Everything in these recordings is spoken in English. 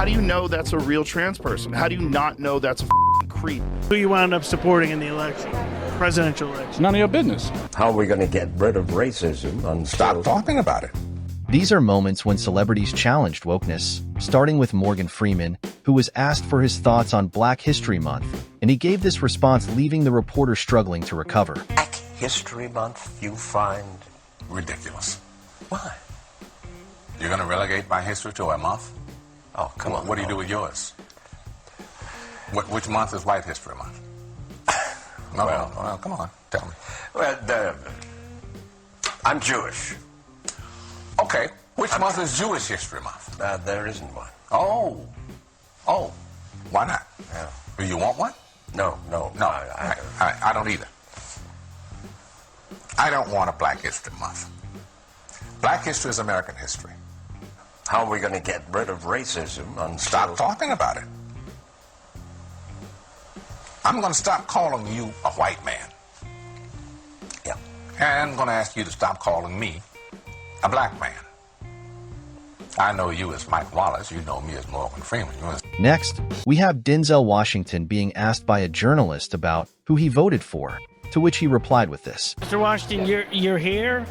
How do you know that's a real trans person? How do you not know that's a creep? Who you wound up supporting in the election, presidential election? None of your business. How are we going to get rid of racism and Stop talking about it. These are moments when celebrities challenged wokeness, starting with Morgan Freeman, who was asked for his thoughts on Black History Month, and he gave this response, leaving the reporter struggling to recover. Black History Month you find Ridiculous. why? You're going to relegate my history to a month? Oh, come on. What do you do with yours? Which month is White History Month? No, well, come on, tell me. Well, I'm Jewish. Okay, which month is Jewish History Month? There isn't one. Oh, why not? Yeah. Do you want one? No. No, I don't either. I don't want a Black History Month. Black history is American history. How are we going to get rid of racism and Stop talking about it. I'm going to stop calling you a white man. Yeah. And I'm going to ask you to stop calling me a black man. I know you as Mike Wallace. You know me as Morgan Freeman. Next, we have Denzel Washington being asked by a journalist about who he voted for, to which he replied with this. Mr. Washington, you're here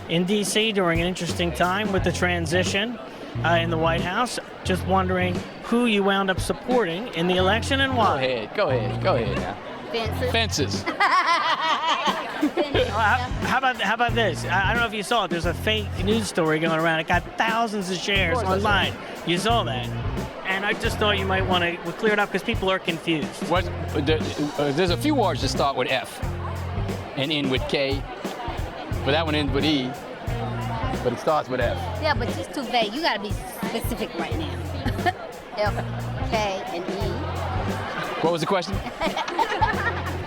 in D.C. during an interesting time with the transition in the White House. Just wondering who you wound up supporting in the election and why. Go ahead now. Fences. How about this? I don't know if you saw it. There's a fake news story going around. It got thousands of shares online. You saw that. And I just thought you might want to clear it up because people are confused. There's a few words that start with F and end with K, but that one ends with E, but it starts with F. Yeah, but it's too vague. You gotta be specific right now. F, K, and E. What was the question?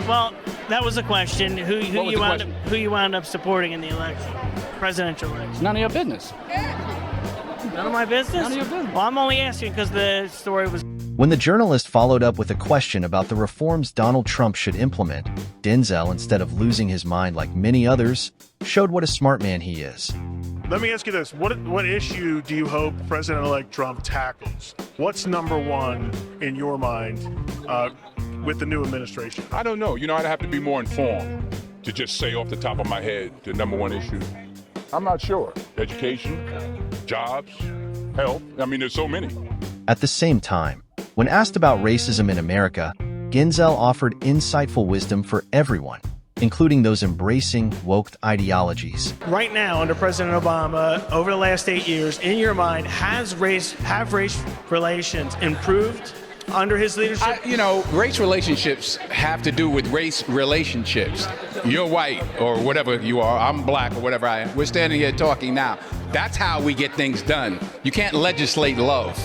Well, that was a question. Who What was the you wound up supporting in the election, presidential election? None of your business. None of my business? None of your business. Well, I'm only asking because the story was... When the journalist followed up with a question about the reforms Donald Trump should implement, Denzel, instead of losing his mind like many others, showed what a smart man he is. Let me ask you this. What issue do you hope President-elect Trump tackles? What's number one in your mind with the new administration? I don't know. I'd have to be more informed to just say off the top of my head the number one issue. I'm not sure. Education, jobs, health. There's so many. At the same time, when asked about racism in America, Denzel offered insightful wisdom for everyone, including those embracing woke ideologies. Right now, under President Obama, over the last 8 years, in your mind, have race relations improved under his leadership? Race relationships have to do with race relationships. You're white or whatever you are, I'm black or whatever I am. We're standing here talking now. That's how we get things done. You can't legislate love.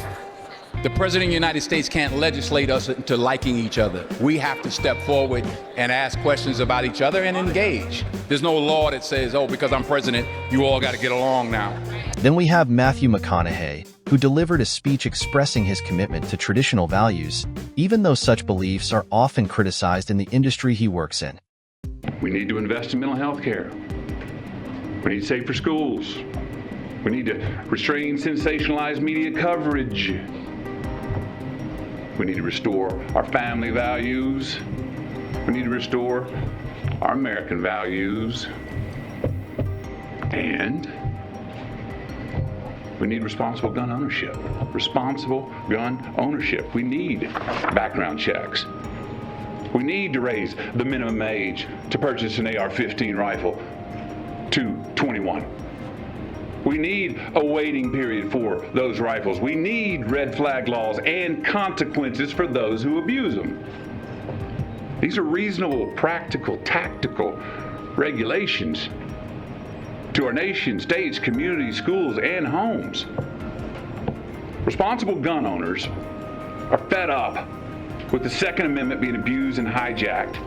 The President of the United States can't legislate us into liking each other. We have to step forward and ask questions about each other and engage. There's no law that says, because I'm president, you all got to get along now. Then we have Matthew McConaughey, who delivered a speech expressing his commitment to traditional values, even though such beliefs are often criticized in the industry he works in. We need to invest in mental health care. We need to save for schools. We need to restrain sensationalized media coverage. We need to restore our family values. We need to restore our American values. And we need responsible gun ownership. Responsible gun ownership. We need background checks. We need to raise the minimum age to purchase an AR-15 rifle to 21. We need a waiting period for those rifles. We need red flag laws and consequences for those who abuse them. These are reasonable, practical, tactical regulations to our nation, states, communities, schools, and homes. Responsible gun owners are fed up with the Second Amendment being abused and hijacked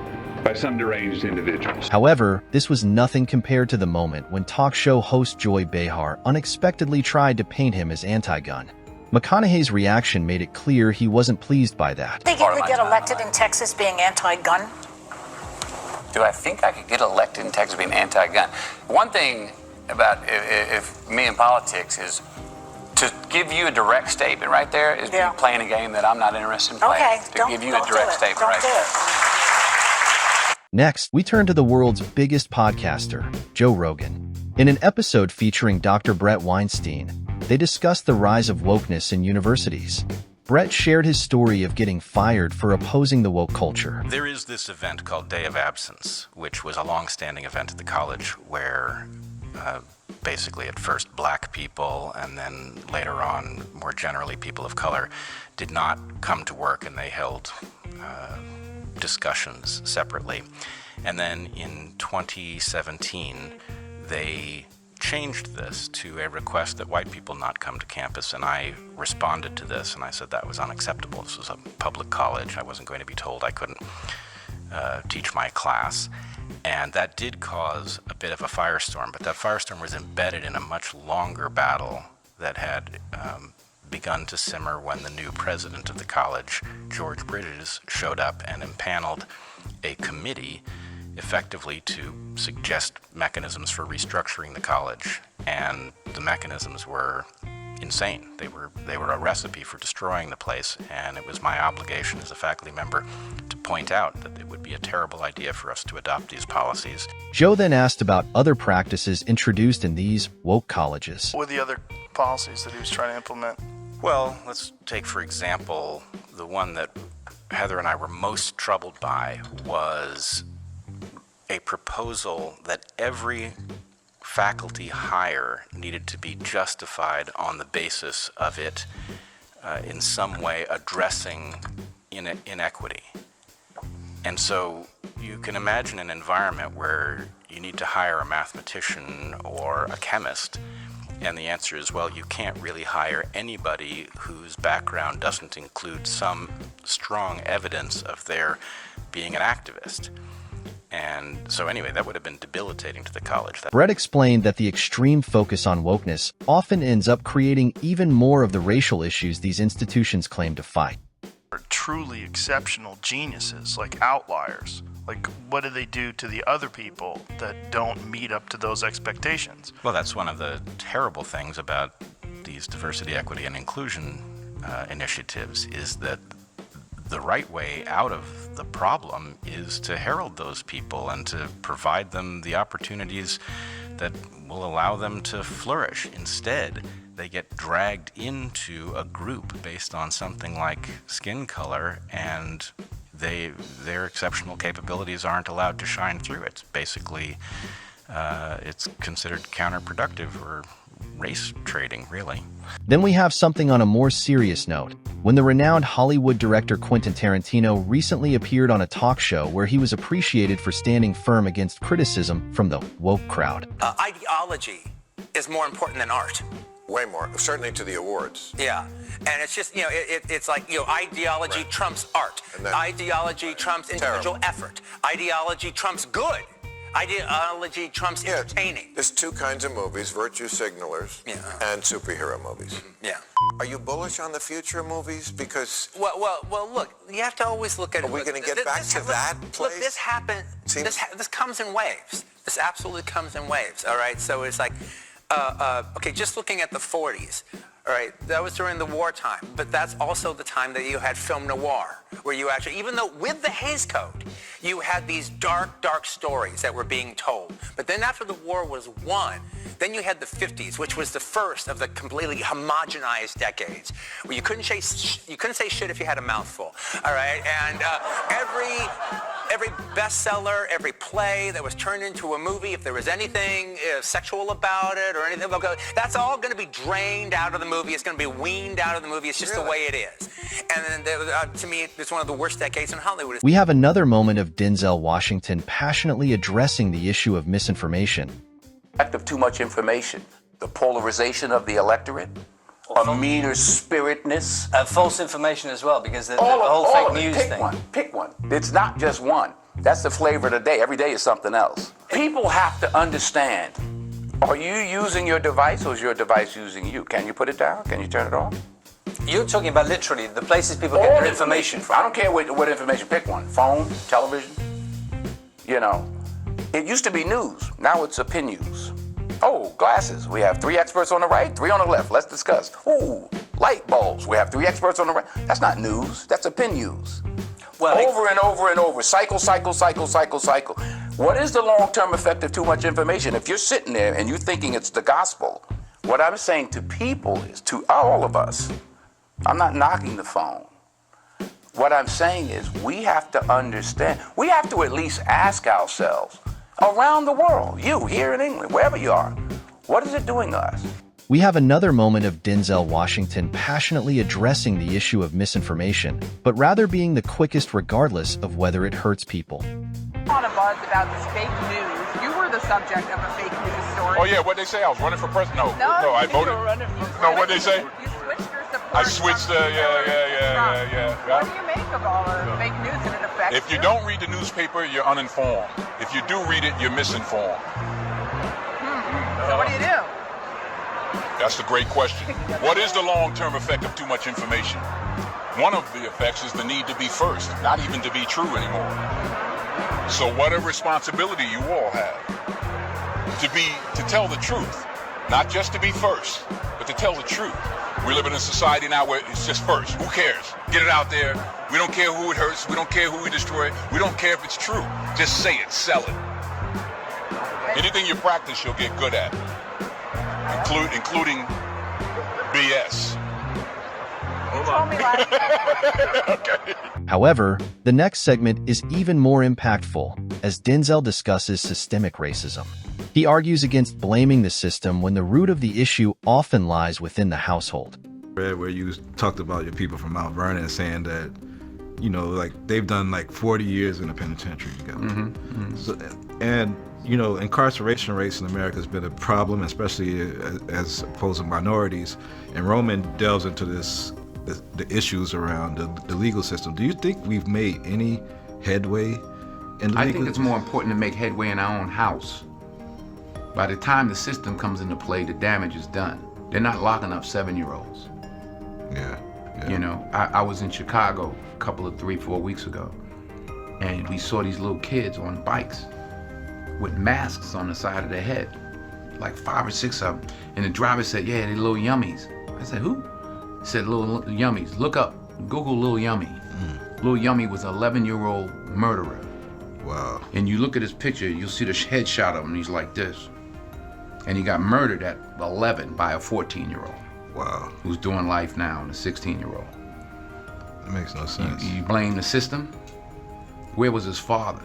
by some deranged individuals. However, this was nothing compared to the moment when talk show host Joy Behar unexpectedly tried to paint him as anti-gun. McConaughey's reaction made it clear he wasn't pleased by that. Think you could get elected in Texas being anti-gun? Do I think I could get elected in Texas being anti-gun? One thing about if me in politics is To give you a direct statement right there is me playing a game that I'm not interested in playing. Okay, To give you a direct statement right there. Next, we turn to the world's biggest podcaster, Joe Rogan. In an episode featuring Dr. Brett Weinstein, they discussed the rise of wokeness in universities. Brett shared his story of getting fired for opposing the woke culture. There is this event called Day of Absence, which was a long-standing event at the college where basically at first black people and then later on more generally people of color did not come to work, and they held discussions separately. And then in 2017 they changed this to a request that white people not come to campus, and I responded to this and I said that was unacceptable. This was a public college. I wasn't going to be told I couldn't teach my class. And that did cause a bit of a firestorm, but that firestorm was embedded in a much longer battle that had begun to simmer when the new president of the college, George Bridges, showed up and impaneled a committee effectively to suggest mechanisms for restructuring the college. And the mechanisms were insane. They were a recipe for destroying the place, and it was my obligation as a faculty member to point out that it would be a terrible idea for us to adopt these policies. Joe then asked about other practices introduced in these woke colleges. What were the other policies that he was trying to implement? Well, let's take, for example, the one that Heather and I were most troubled by was a proposal that every faculty hire needed to be justified on the basis of it in some way addressing inequity. And so you can imagine an environment where you need to hire a mathematician or a chemist, and the answer is, well, you can't really hire anybody whose background doesn't include some strong evidence of their being an activist. And so anyway, that would have been debilitating to the college. Brett explained that the extreme focus on wokeness often ends up creating even more of the racial issues these institutions claim to fight. Truly exceptional geniuses, like outliers. Like, what do they do to the other people that don't meet up to those expectations? Well, that's one of the terrible things about these diversity, equity, and inclusion initiatives, is that the right way out of the problem is to herald those people and to provide them the opportunities that will allow them to flourish. Instead, they get dragged into a group based on something like skin color, and their exceptional capabilities aren't allowed to shine through. It's basically, it's considered counterproductive or race trading, really. Then we have something on a more serious note. When the renowned Hollywood director Quentin Tarantino recently appeared on a talk show where he was appreciated for standing firm against criticism from the woke crowd. Ideology is more important than art. Way more, certainly to the awards. Yeah, and it's just, it's like, ideology trumps art. Ideology trumps individual effort. Ideology trumps good. Ideology trumps entertaining. There's two kinds of movies, virtue signalers and superhero movies. Yeah. Are you bullish on the future of movies? Because... Well, look, you have to always look at it. Are we going to get back to that place? Look, this happened, this comes in waves. This absolutely comes in waves, all right? So it's like, okay, just looking at the 40s, all right, that was during the wartime, but that's also the time that you had film noir, where you actually, even though with the Hays Code, you had these dark, dark stories that were being told. But then after the war was won, then you had the 50s, which was the first of the completely homogenized decades, where you couldn't say shit if you had a mouthful, all right? And every bestseller, every play that was turned into a movie, if there was anything sexual about it or anything, that's all going to be drained out of the movie. It's going to be weaned out of the movie. It's just the way it is. And then, to me, it's one of the worst decades in Hollywood. We have another moment of Denzel Washington passionately addressing the issue of misinformation. Of too much information, the polarization of the electorate, a meaner-spiritedness. False information as well, because the whole fake news thing. Pick one. It's not just one. That's the flavor of the day. Every day is something else. People have to understand, are you using your device or is your device using you? Can you put it down? Can you turn it off? You're talking about literally the places people get their information from. I don't care what information. Pick one. Phone, television. It used to be news. Now it's opinions. Oh, glasses. We have 3 experts on the right, 3 on the left. Let's discuss. Ooh, light bulbs. We have 3 experts on the right. That's not news. That's opinion news. Well, over and over and over. Cycle, cycle, cycle, cycle, cycle. What is the long-term effect of too much information? If you're sitting there and you're thinking it's the gospel, what I'm saying to people is, to all of us, I'm not knocking the phone. What I'm saying is we have to understand, we have to at least ask ourselves, around the world, you here in England, wherever you are, what is it doing to us? We have another moment of Denzel Washington passionately addressing the issue of misinformation, but rather being the quickest regardless of whether it hurts people. On a buzz about this fake news. You were the subject of a fake news story. Oh yeah, what they say? I was running for president. No, I voted. No, what they say? You switched your support. I switched. Yeah. What do you make of all the fake news and it affects If you don't read the newspaper, you're uninformed. If you do read it, you're misinformed. So what do you do? That's a great question. What is the long-term effect of too much information? One of the effects is the need to be first, not even to be true anymore. So what a responsibility you all have to tell the truth, not just to be first, but to tell the truth. We live in a society now where it's just first. Who cares? Get it out there. We don't care who it hurts. We don't care who we destroy. We don't care if it's true. Just say it, sell it. Anything you practice, you'll get good at, including BS. Okay. However, the next segment is even more impactful, as Denzel discusses systemic racism. He argues against blaming the system when the root of the issue often lies within the household. Where you talked about your people from Mount Vernon saying that, you know, like they've done like 40 years in the penitentiary together. So, and, you know, incarceration rates in America has been a problem, especially as opposed to minorities. And Roman delves into the issues around the legal system. Do you think we've made any headway in the I legal think it's more important to make headway in our own house. By the time the system comes into play, the damage is done. They're not locking up 7-year-olds. Yeah. You know, I was in Chicago a couple of 3-4 weeks ago, and we saw these little kids on bikes with masks on the side of their head, like 5 or 6 of them. And the driver said, yeah, they're little yummies. I said, who? He said, little yummies. Look up, Google Little Yummy. Little Yummy was an 11-year-old murderer. Wow. And you look at his picture, you'll see the headshot of him, and he's like this. And he got murdered at 11 by a 14-year-old. Wow. Who's doing life now, and a 16-year-old. That makes no sense. You blame the system? Where was his father?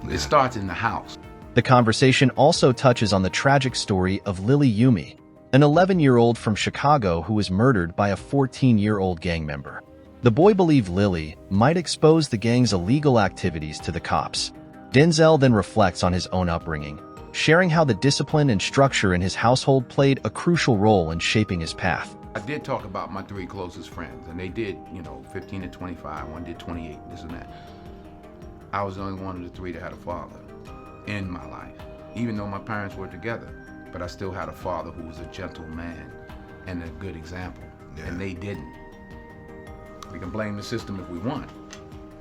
It starts in the house. The conversation also touches on the tragic story of Lily Yumi, an 11-year-old from Chicago who was murdered by a 14-year-old gang member. The boy believed Lily might expose the gang's illegal activities to the cops. Denzel then reflects on his own upbringing, sharing how the discipline and structure in his household played a crucial role in shaping his path. I did talk about my 3 closest friends, and they did, 15 to 25, one did 28, this and that. I was the only one of the 3 that had a father in my life, even though my parents were together. But I still had a father who was a gentle man and a good example, and they didn't. We can blame the system if we want,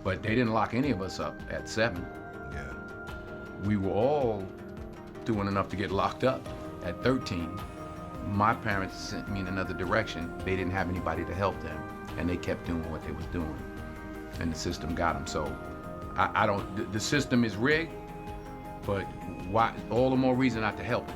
but they didn't lock any of us up at 7. Yeah. We were all doing enough to get locked up at 13. My parents sent me in another direction. They didn't have anybody to help them, and they kept doing what they was doing, and the system got them. So I don't, the system is rigged, but why? All the more reason not to help it.